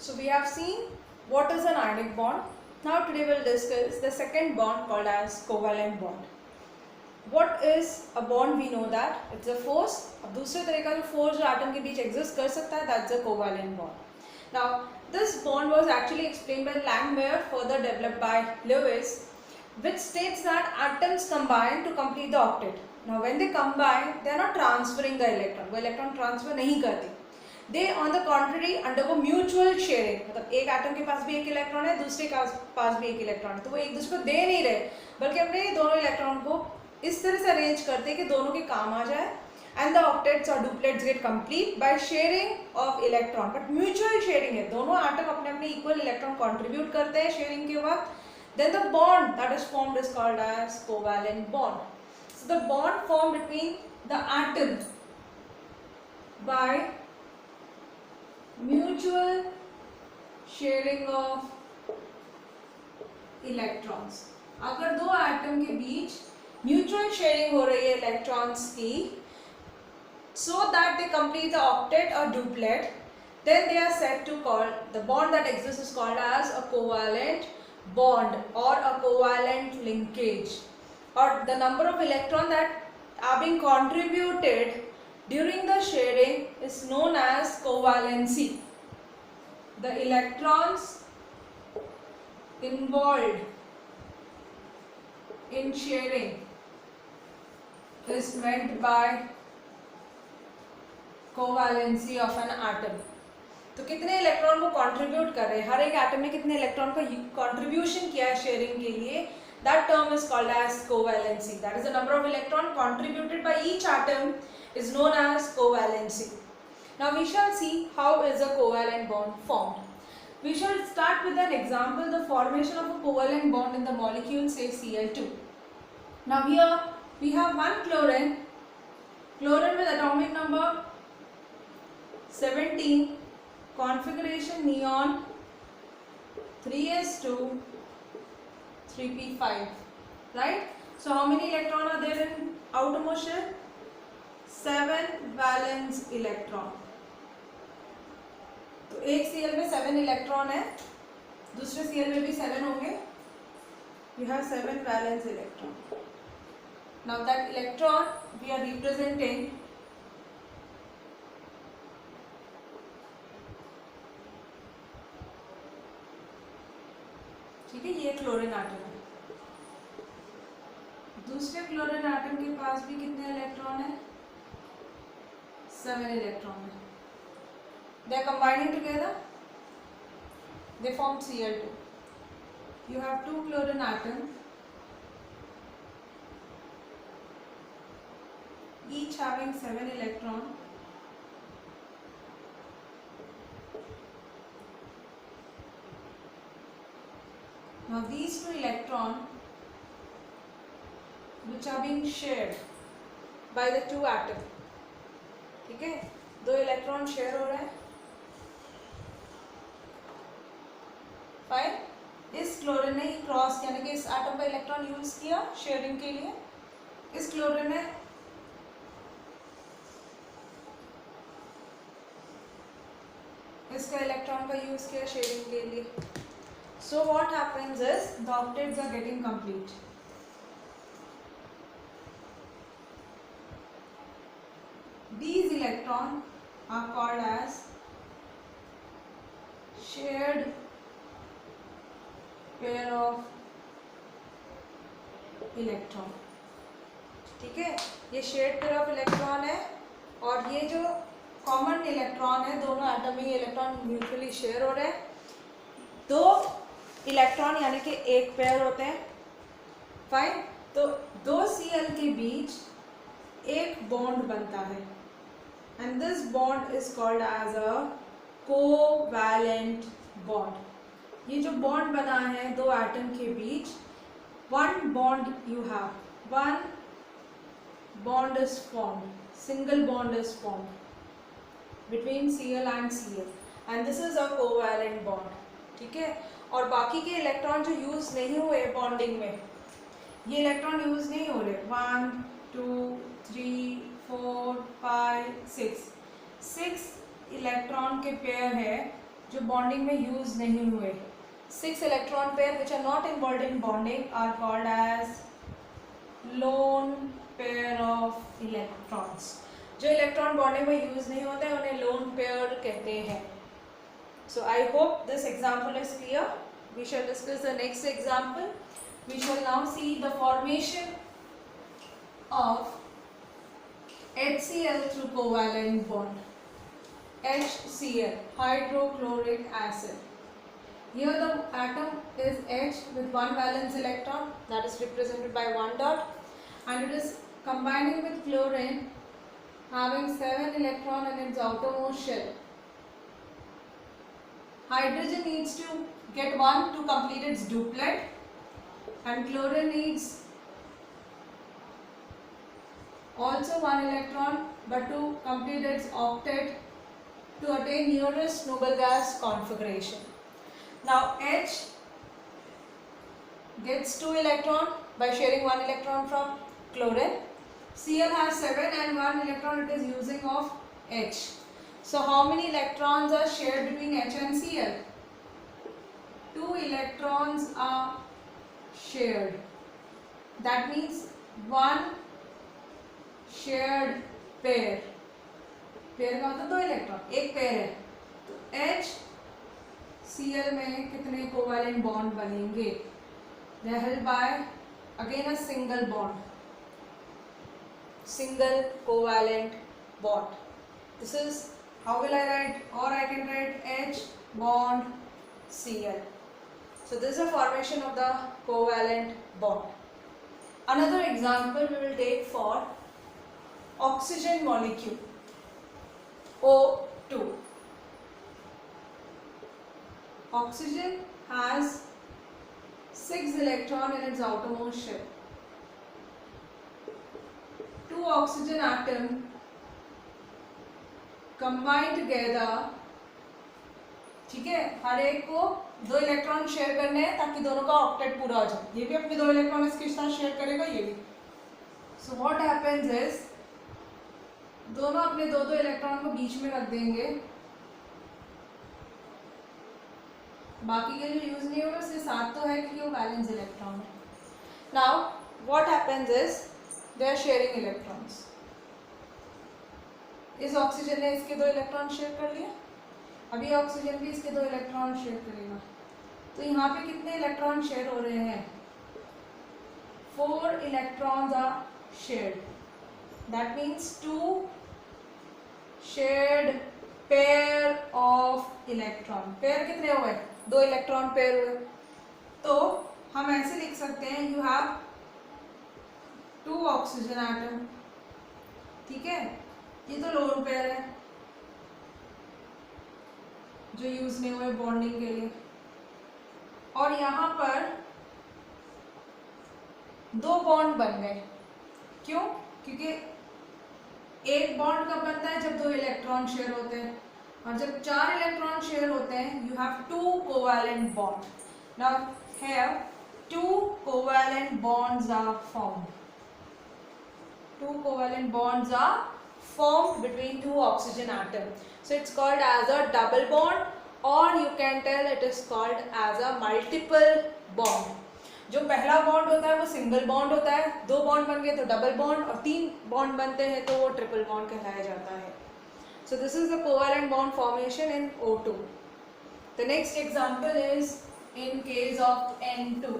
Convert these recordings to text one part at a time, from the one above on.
So we have seen what is an ionic bond. Now today we'll discuss the second bond called as covalent bond. What is a bond? We know that it's a force. अब दूसरे तरह का जो force जो atom के बीच exist कर सकता है, that's a covalent bond. Now this bond was actually explained by Langmuir, further developed by Lewis, which states that atoms combine to complete the octet. Now when they combine, they are not transferring the electron. वो electron transfer नहीं करते. They on the contrary undergo mutual sharing, मतलब एक atom के पास भी एक electron है, दूसरे के पास भी एक इलेक्ट्रॉन है, तो वो एक दूसरे को दे नहीं रहे, बल्कि अपने दोनों इलेक्ट्रॉन को इस तरह से अरेंज करते हैं कि दोनों के काम आ जाए. एंड द ऑक्टेट्स और duplets get complete by sharing of electron. But mutual sharing है, दोनों एटम अपने अपने इक्वल इलेक्ट्रॉन कंट्रीब्यूट करते हैं शेयरिंग के वक्त. Then the bond that is formed is called as covalent bond. So the bond formed between the atom by mutual sharing of electrons. अगर दो एटम के बीच म्यूचुअल शेयरिंग हो रही है इलेक्ट्रॉन्स की, so that they complete the octet और duplet, then they are said to call the bond that exists is called as a covalent bond or a covalent linkage, or the number of electron that are being contributed during the sharing is known as covalency. The electrons involved in sharing is meant by covalency of an atom. तो कितने electron को contribute कर रहे हैं, हर एक atom ने कितने electron का कंट्रीब्यूशन किया है शेयरिंग के लिए, that term is called as covalency. That is the number of electron contributed by each atom is known as covalency. Now we shall see how is a covalent bond formed. We shall start with an example, the formation of a covalent bond in the molecule say Cl2. Now here we have one chlorine with atomic number 17, configuration neon 3s2 3p5, right? So how many electron are there in outermost shell? 7 valence electron. तो एक Cl में 7 electron है, दूसरे Cl में भी 7 होंगे. You have 7 valence electron. Now that electron we are representing ठीक है, ये क्लोरीन एटम है. दूसरे क्लोरीन एटम के पास भी कितने इलेक्ट्रॉन है? 7 इलेक्ट्रॉन है. They are combining together, they form Cl2. You have two chlorine atoms, each having 7 electron. Now these two electron which are being shared by the two atom, ठीक है, दो electron share हो रहे हैं. Fine, इस chlorine ने cross यानी कि इस एटम का इलेक्ट्रॉन यूज किया शेयरिंग के लिए, इस क्लोरीन ने इसका इलेक्ट्रॉन का यूज किया शेयरिंग के लिए. So what happens is the octets are getting complete. These electrons are called as shared pair of electron. ठीक है, ये शेयर्ड पेयर ऑफ इलेक्ट्रॉन है, और ये जो कॉमन इलेक्ट्रॉन है, दोनों एटम में इलेक्ट्रॉन म्यूचुअली शेयर हो रहे हैं. दो इलेक्ट्रॉन यानी कि एक पेयर होते हैं. फाइन, तो दो Cl के बीच एक बॉन्ड बनता है, and this bond is called as a covalent bond. ये जो bond बना है दो एटम के बीच, one bond you have, one bond is formed, single bond is formed between Cl and Cl, and this is a covalent bond. ठीक है, और बाकी के इलेक्ट्रॉन जो यूज नहीं हुए बॉन्डिंग में, ये इलेक्ट्रॉन यूज नहीं हो रहे, 1 2 3 4 5 6 इलेक्ट्रॉन के पेयर है जो बॉन्डिंग में यूज नहीं हुए. 6 electron pair which are not involved in bonding are called as lone pair of electrons. जो इलेक्ट्रॉन बॉन्डिंग में यूज नहीं होते हैं उन्हें लोन पेयर कहते हैं. So I hope this example is clear. We shall discuss the next example. We shall now see the formation of HCl through covalent bond. HCl, hydrochloric acid. Here the atom is H with one valence electron, that is represented by one dot, and it is combining with chlorine having 7 electron in its outermost shell. Hydrogen needs to get one to complete its duplet, and chlorine needs also one electron but to complete its octet to attain nearest noble gas configuration. Now H gets 2 electron by sharing 1 electron from chlorine. Cl has 7 and 1 electron it is using of H. So how many electrons are shared between H and Cl? 2 electrons are shared. That means one shared pair. Pair का मतलब 2 electron, एक pair है. तो H Cl में कितने covalent bond बनेंगे? They are held by again a single bond. Single covalent bond. This is how will I write? Or I can write H bond Cl. So this is a formation of the covalent bond. Another example we will take for oxygen molecule O2. Oxygen has 6 electrons in its outermost shell. 2 oxygen atoms combine together. ठीक है, हर एक को 2 electron share करने हैं ताकि दोनों का octet पूरा हो जाए. ये भी अपने 2 इलेक्ट्रॉन इसके साथ शेयर करेगा, ये भी. सो व्हाट हैपेंस इज दोनों अपने 2 इलेक्ट्रॉन को बीच में रख देंगे. बाकी के जो यूज नहीं होगा उसके साथ तो है क्योंकि वो वैलेंस इलेक्ट्रॉन है. Now what happens is they are sharing electrons. इस ऑक्सीजन ने इसके 2 इलेक्ट्रॉन शेयर कर लिए, अभी ऑक्सीजन भी इसके 2 इलेक्ट्रॉन शेयर करेगा. तो यहाँ पे कितने इलेक्ट्रॉन शेयर हो रहे हैं? 4 electrons are shared. That means 2 shared pair of electron. Pair कितने हुए? 2 इलेक्ट्रॉन पेयर हुए. तो हम ऐसे लिख सकते हैं यू हैव 2 ऑक्सीजन एटम. ठीक है, ये तो लोन पेयर है जो यूज नहीं हुए बॉन्डिंग के लिए. और यहाँ पर 2 बॉन्ड बन गए. क्यों? क्योंकि एक बॉन्ड कब बनता है? जब 2 इलेक्ट्रॉन शेयर होते हैं, और जब 4 इलेक्ट्रॉन शेयर होते हैं you have 2 covalent bond. Now here 2 covalent bonds are formed. 2 covalent bonds are formed between 2 oxygen atoms. So it's called as a double bond, or you can tell it is called as a multiple bond. जो पहला bond होता है वो single bond होता है, 2 bond बन गए तो डबल बॉन्ड, और 3 बॉन्ड बनते हैं तो वो ट्रिपल बॉन्ड कहलाया जाता है. So this is the covalent bond formation in O2. The next example is in case of N2.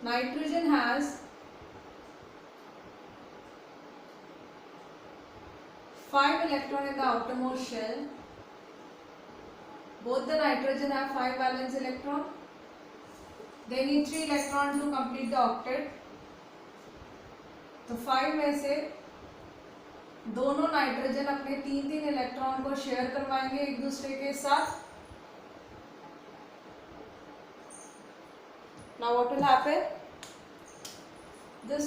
Nitrogen has 5 electrons in the outermost shell. Both the nitrogen have 5 valence electron. They need 3 electrons to complete the octet. तो 5 में से दोनों nitrogen अपने 3-3 electron को share करवाएंगे एक दूसरे के साथ. Now what will happen? This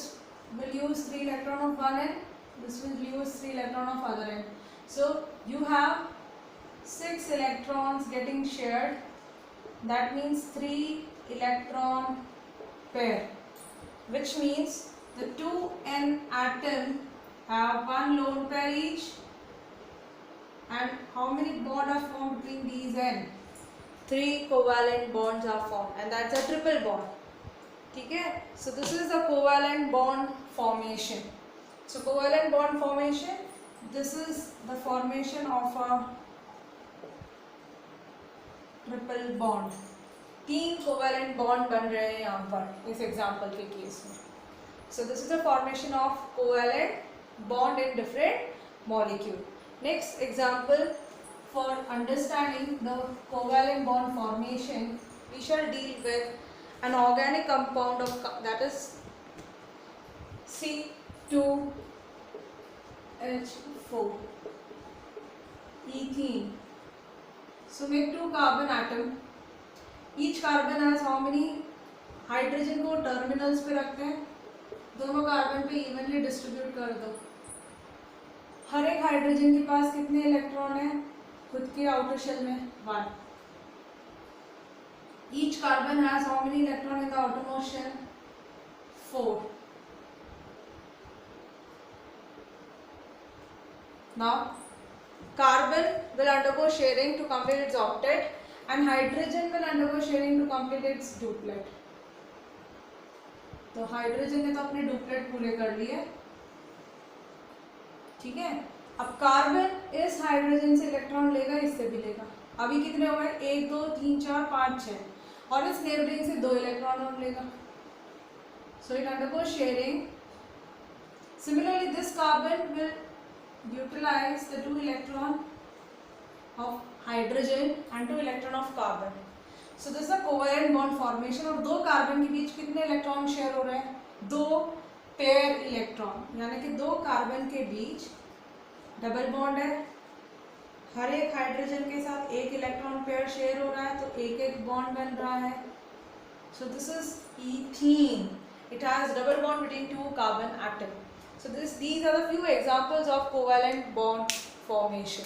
will use 3 electron of one end, this will use 3 electron of other end. So you have 6 electrons getting shared. That means 3 electron pair, which means the 2n atom have one lone pair each, and how many bonds are formed between these and 3 covalent bonds are formed, and that's a triple bond. ठीक है, so this is the covalent bond formation. So covalent bond formation, this is the formation of a triple bond. 3 covalent bond बन रहे हैं यहाँ पर इस example के case में. So this is the formation of covalent bond in different molecule. Next example, for understanding the covalent bond formation we shall deal with an organic compound of that is C2H4 ethene. So make 2 carbon atom. Each carbon has how many? Hydrogen को terminals पे रखते हैं, दोनों carbon पे evenly distribute कर दो. हर एक hydrogen के पास कितने इलेक्ट्रॉन हैं खुद के आउटर शेल में? 1. Each carbon has how many electron in the outermost shell? 4. Now carbon will undergo sharing to complete its octet, and hydrogen will undergo sharing to complete its duplet. तो hydrogen ने तो अपने duplet पूरे कर लिए, ठीक है. अब कार्बन इस हाइड्रोजन से इलेक्ट्रॉन लेगा, इससे भी लेगा. अभी कितने हो गए? 1 2 3 4 5 6, और इस नेबरिंग से 2 इलेक्ट्रॉन और लेगा. So it undergoes sharing. Similarly this carbon will utilize the 2 electron of hydrogen and 2 electron of carbon. So this is a covalent bond formation. और 2 कार्बन के बीच कितने इलेक्ट्रॉन शेयर हो रहे हैं? 2 पेयर इलेक्ट्रॉन, यानी कि 2 कार्बन के बीच डबल बॉन्ड है. हर एक हाइड्रोजन के साथ 1 इलेक्ट्रॉन पेयर शेयर हो रहा है, तो 1 बॉन्ड बन रहा है. सो this is ethene. It has double bond between 2 carbon atom. So these are the few examples of covalent bond formation.